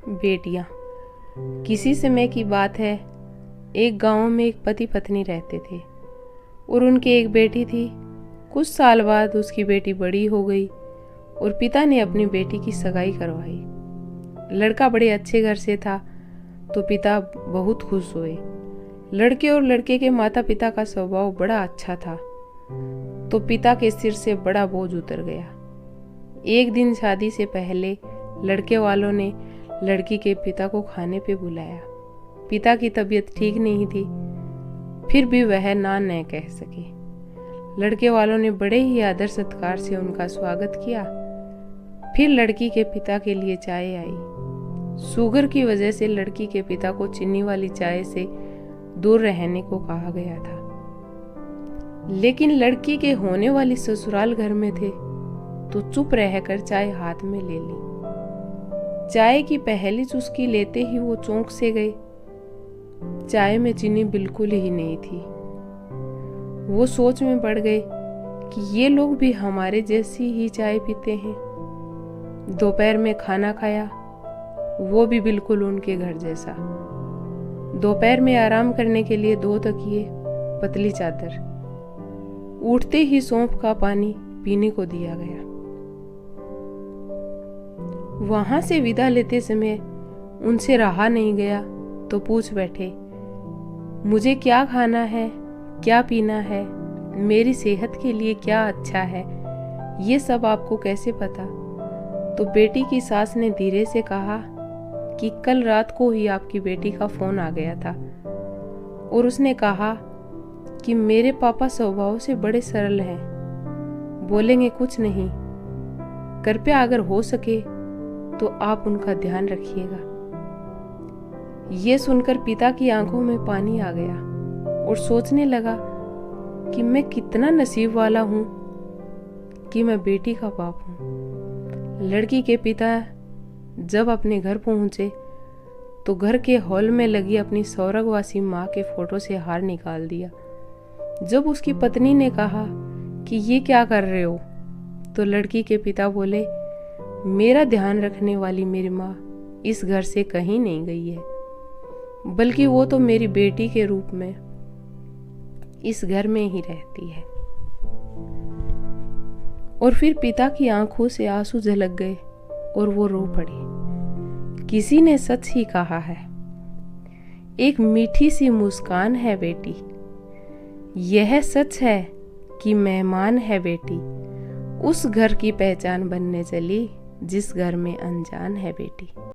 बेटियां। किसी समय की बात है, एक गांव में एक पति पत्नी रहते थे और उनकी एक बेटी थी। कुछ साल बाद उसकी बेटी बड़ी हो गई और पिता ने अपनी बेटी की सगाई करवाई। लड़का बड़े अच्छे घर से था तो पिता बहुत खुश हुए। लड़के और लड़के के माता पिता का स्वभाव बड़ा अच्छा था तो पिता के सिर से बड़ा बोझ उतर गया। एक दिन शादी से पहले लड़के वालों ने लड़की के पिता को खाने पे बुलाया। पिता की तबीयत ठीक नहीं थी, फिर भी वह ना न कह सके। लड़के वालों ने बड़े ही आदर सत्कार से उनका स्वागत किया। फिर लड़की के पिता के लिए चाय आई। शुगर की वजह से लड़की के पिता को चीनी वाली चाय से दूर रहने को कहा गया था, लेकिन लड़की के होने वाली ससुराल घर में थे तो चुप रहकर चाय हाथ में ले ली। चाय की पहली चुस्की लेते ही वो चौंक से गए। चाय में चीनी बिल्कुल ही नहीं थी। वो सोच में पड़ गए कि ये लोग भी हमारे जैसी ही चाय पीते हैं। दोपहर में खाना खाया, वो भी बिल्कुल उनके घर जैसा। दोपहर में आराम करने के लिए 2 तकिए, पतली चादर। उठते ही सौंफ का पानी पीने को दिया गया। वहां से विदा लेते समय उनसे रहा नहीं गया तो पूछ बैठे, मुझे क्या खाना है, क्या पीना है, मेरी सेहत के लिए क्या अच्छा है, ये सब आपको कैसे पता? तो बेटी की सास ने धीरे से कहा कि कल रात को ही आपकी बेटी का फोन आ गया था और उसने कहा कि मेरे पापा स्वभाव से बड़े सरल हैं, बोलेंगे कुछ नहीं, कृपया अगर हो सके तो आप उनका ध्यान रखिएगा। ये सुनकर पिता की आंखों में पानी आ गया और सोचने लगा कि मैं कितना नसीब वाला हूं कि मैं बेटी का बाप हूं। लड़की के पिता जब अपने घर पहुंचे तो घर के हॉल में लगी अपनी स्वर्गवासी माँ के फोटो से हार निकाल दिया। जब उसकी पत्नी ने कहा कि ये क्या कर रहे हो, तो लड़की के पिता बोले, मेरा ध्यान रखने वाली मेरी माँ इस घर से कहीं नहीं गई है, बल्कि वो तो मेरी बेटी के रूप में इस घर में ही रहती है। और फिर पिता की आंखों से आंसू झलक गए और वो रो पड़े। किसी ने सच ही कहा है, एक मीठी सी मुस्कान है बेटी। यह सच है कि मेहमान है बेटी, उस घर की पहचान बनने चली जिस घर में अनजान है बेटी।